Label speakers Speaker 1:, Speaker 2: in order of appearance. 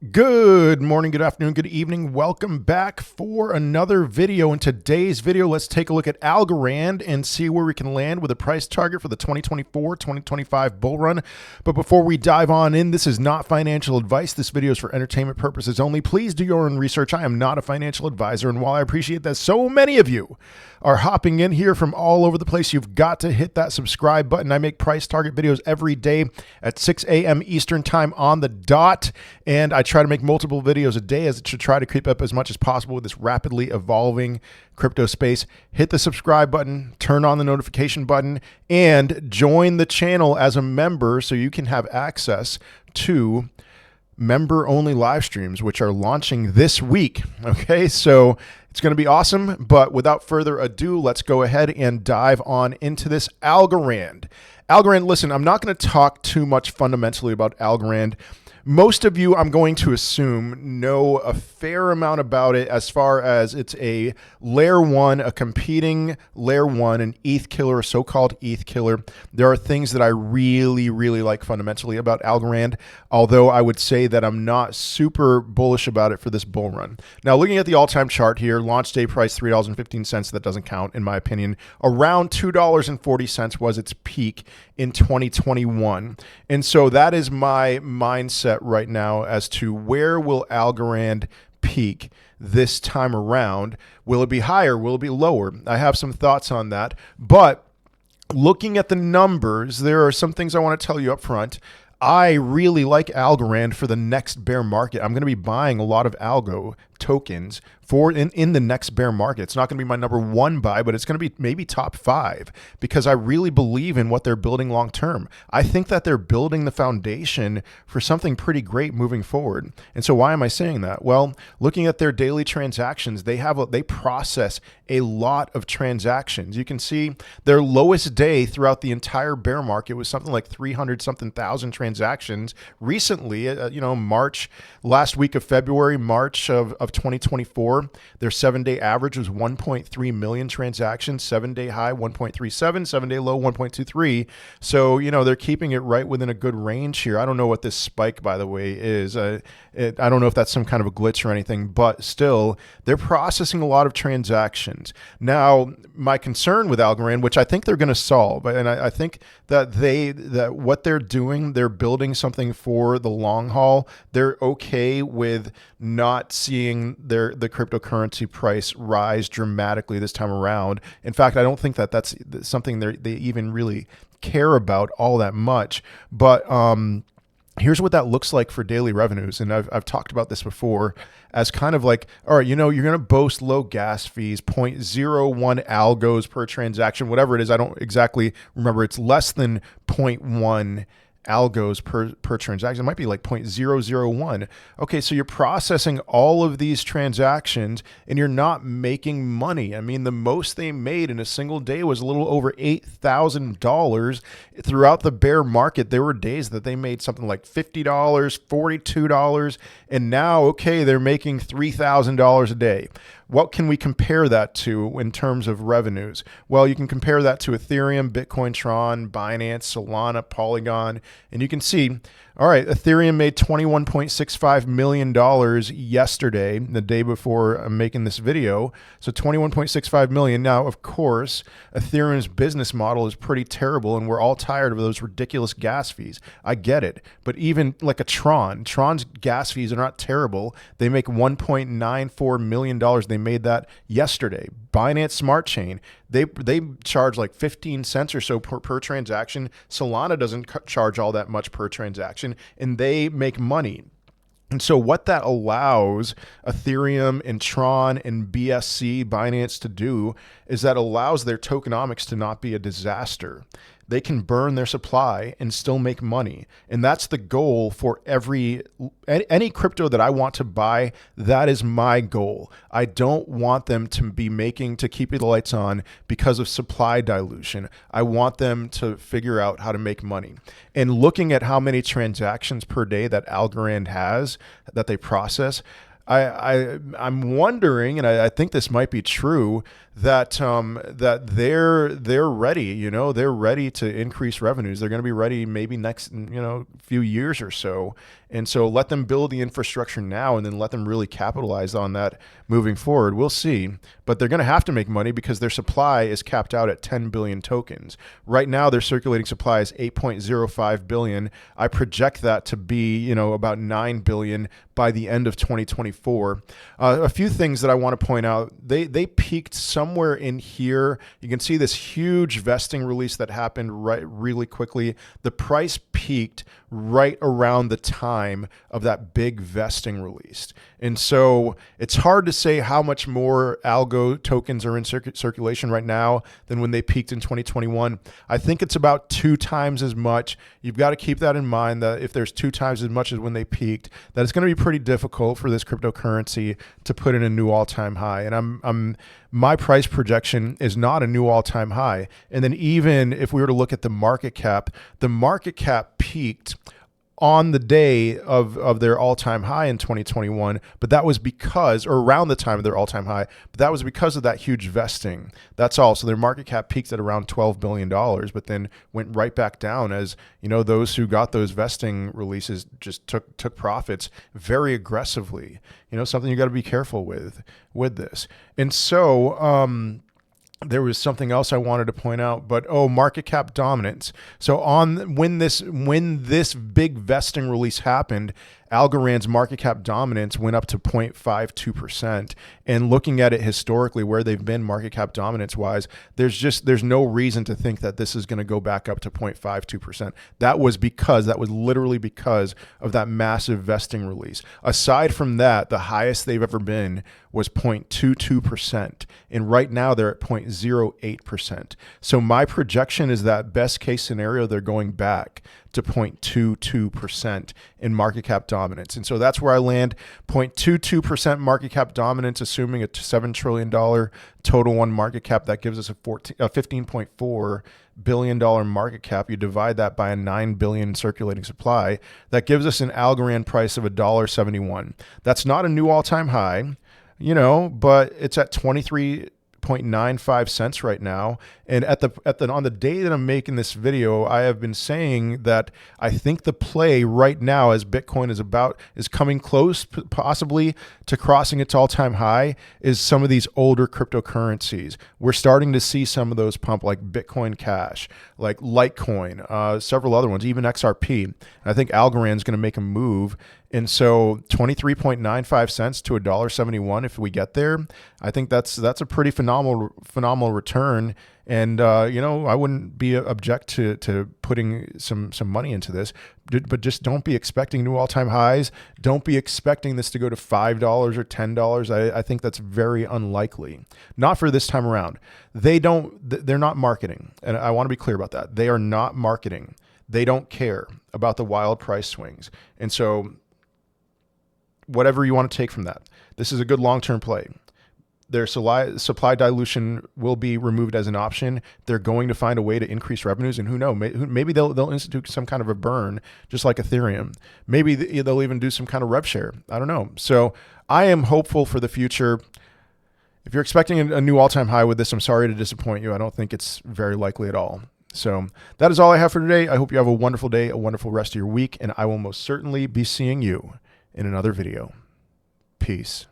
Speaker 1: Good morning, good afternoon, good evening. Welcome back for another video. In today's video, let's take a look at Algorand and see where we can land with a price target for the 2024-2025 bull run. But before we dive on in, this is not financial advice. This video is for entertainment purposes only. Please do your own research. I am not a financial advisor, and while I appreciate that so many of you are hopping in here from all over the place, you've got to hit that subscribe button. I make price target videos every day at 6 a.m. Eastern time on the dot, and I try to make multiple videos a day as it should try to keep up as much as possible with this rapidly evolving crypto space. Hit the subscribe button, turn on the notification button, and join the channel as a member so you can have access to member-only live streams, which are launching this week. Okay, so it's going to be awesome, but without further ado, let's go ahead and dive on into this Algorand. Algorand, listen, I'm not going to talk too much fundamentally about Algorand. Most of you, I'm going to assume, know a fair amount about it as far as it's a layer one, a competing layer one, an ETH killer, a so-called ETH killer. There are things that I really, really like fundamentally about Algorand, although I would say that I'm not super bullish about it for this bull run. Now, looking at the all-time chart here, launch day price $3.15, that doesn't count in my opinion. Around $2.40 was its peak in 2021. And so that is my mindset right now as to where will Algorand peak this time around. Will it be higher? Will it be lower? I have some thoughts on that, but looking at the numbers, there are some things I want to tell you up front. I really like Algorand for the next bear market. I'm going to be buying a lot of ALGO tokens for in the next bear market. It's not going to be my number one buy, but it's going to be maybe top 5 because I really believe in what they're building long term. I think that they're building the foundation for something pretty great moving forward. And so why am I saying that? Well, looking at their daily transactions, they process a lot of transactions. You can see their lowest day throughout the entire bear market was something like 300 something thousand transactions. Recently, March, last week of February, March of 2024, their 7-day average was 1.3 million transactions, 7-day high 1.37, 7-day low 1.23. So, they're keeping it right within a good range here. I don't know what this spike, by the way, is. I don't know if that's some kind of a glitch or anything, but still, they're processing a lot of transactions. Now, my concern with Algorand, which I think they're going to solve, and I think that what they're doing, they're building something for the long haul. They're okay with not seeing the cryptocurrency price rise dramatically this time around. In fact, I don't think that that's something they even really care about all that much. But here's what that looks like for daily revenues. And I've talked about this before as kind of like, all right, you're going to boast low gas fees, 0.01 algos per transaction, whatever it is. I don't exactly remember. It's less than 0.1 algos per transaction. It might be like 0.001. Okay, so you're processing all of these transactions and you're not making money. I mean, the most they made in a single day was a little over $8,000 throughout the bear market. There were days that they made something like $50, $42, and now, okay, they're making $3,000 a day. What can we compare that to in terms of revenues? Well, you can compare that to Ethereum, Bitcoin, Tron, Binance, Solana, Polygon, and you can see, all right, Ethereum made $21.65 million yesterday, the day before I'm making this video. So $21.65 million. Now, of course, Ethereum's business model is pretty terrible, and we're all tired of those ridiculous gas fees. I get it. But even like a Tron's gas fees are not terrible. They make $1.94 million. They made that yesterday. Binance Smart Chain, they charge like 15 cents or so per transaction. Solana doesn't charge all that much per transaction, and they make money. And so what that allows Ethereum and Tron and BSC, Binance, to do is that allows their tokenomics to not be a disaster. They can burn their supply and still make money. And that's the goal for any crypto that I want to buy. That is my goal. I don't want them to be to keep the lights on because of supply dilution. I want them to figure out how to make money. And looking at how many transactions per day that Algorand has that they process, I'm wondering, and I think this might be true, that they're ready. You know, they're ready to increase revenues. They're going to be ready maybe next, few years or so. And so let them build the infrastructure now and then let them really capitalize on that moving forward. We'll see. But they're going to have to make money because their supply is capped out at 10 billion tokens. Right now, their circulating supply is 8.05 billion. I project that to be, about 9 billion by the end of 2024. A few things that I want to point out. They peaked somewhere in here. You can see this huge vesting release that happened really quickly. The price peaked right around the time of that big vesting release. And so it's hard to say how much more ALGO tokens are in circulation right now than when they peaked in 2021. I think it's about 2 times as much. You've got to keep that in mind, that if there's 2 times as much as when they peaked, that it's going to be pretty difficult for this cryptocurrency to put in a new all-time high. And my price projection is not a new all-time high. And then even if we were to look at the market cap peaked on the day of their all-time high in 2021, but that was because, or around the time of their all-time high, but that was because of that huge vesting. That's all. So their market cap peaked at around $12 billion, but then went right back down as, those who got those vesting releases just took profits very aggressively. Something you got to be careful with this. And so, there was something else I wanted to point out, but market cap dominance. So when this big vesting release happened, Algorand's market cap dominance went up to 0.52%. And looking at it historically, where they've been market cap dominance wise, there's no reason to think that this is going to go back up to 0.52%. That was literally because of that massive vesting release. Aside from that, the highest they've ever been was 0.22%. And right now they're at 0.08%. So my projection is that best case scenario, they're going back to 0.22% in market cap dominance. And so that's where I land, 0.22% market cap dominance, assuming a $7 trillion total one market cap. That gives us a $15.4 billion market cap. You divide that by a 9 billion circulating supply. That gives us an Algorand price of $1.71. That's not a new all-time high, but it's at 23.95 cents right now. And on the day that I'm making this video, I have been saying that I think the play right now, as Bitcoin is coming close possibly to crossing its all-time high, is some of these older cryptocurrencies. We're starting to see some of those pump, like Bitcoin Cash, like Litecoin, several other ones, even XRP. I think Algorand's going to make a move. And so 23.95 cents to $1.71, if we get there, I think that's a pretty phenomenal return. And, I wouldn't be object to putting some money into this, but just don't be expecting new all-time highs. Don't be expecting this to go to $5 or $10. I think that's very unlikely. Not for this time around. They're not marketing. And I want to be clear about that. They are not marketing. They don't care about the wild price swings. And so whatever you want to take from that, this is a good long-term play. Their supply dilution will be removed as an option. They're going to find a way to increase revenues, and who knows? Maybe they'll institute some kind of a burn, just like Ethereum. Maybe they'll even do some kind of rev share. I don't know. So I am hopeful for the future. If you're expecting a new all-time high with this, I'm sorry to disappoint you. I don't think it's very likely at all. So that is all I have for today. I hope you have a wonderful day, a wonderful rest of your week, and I will most certainly be seeing you in another video. Peace.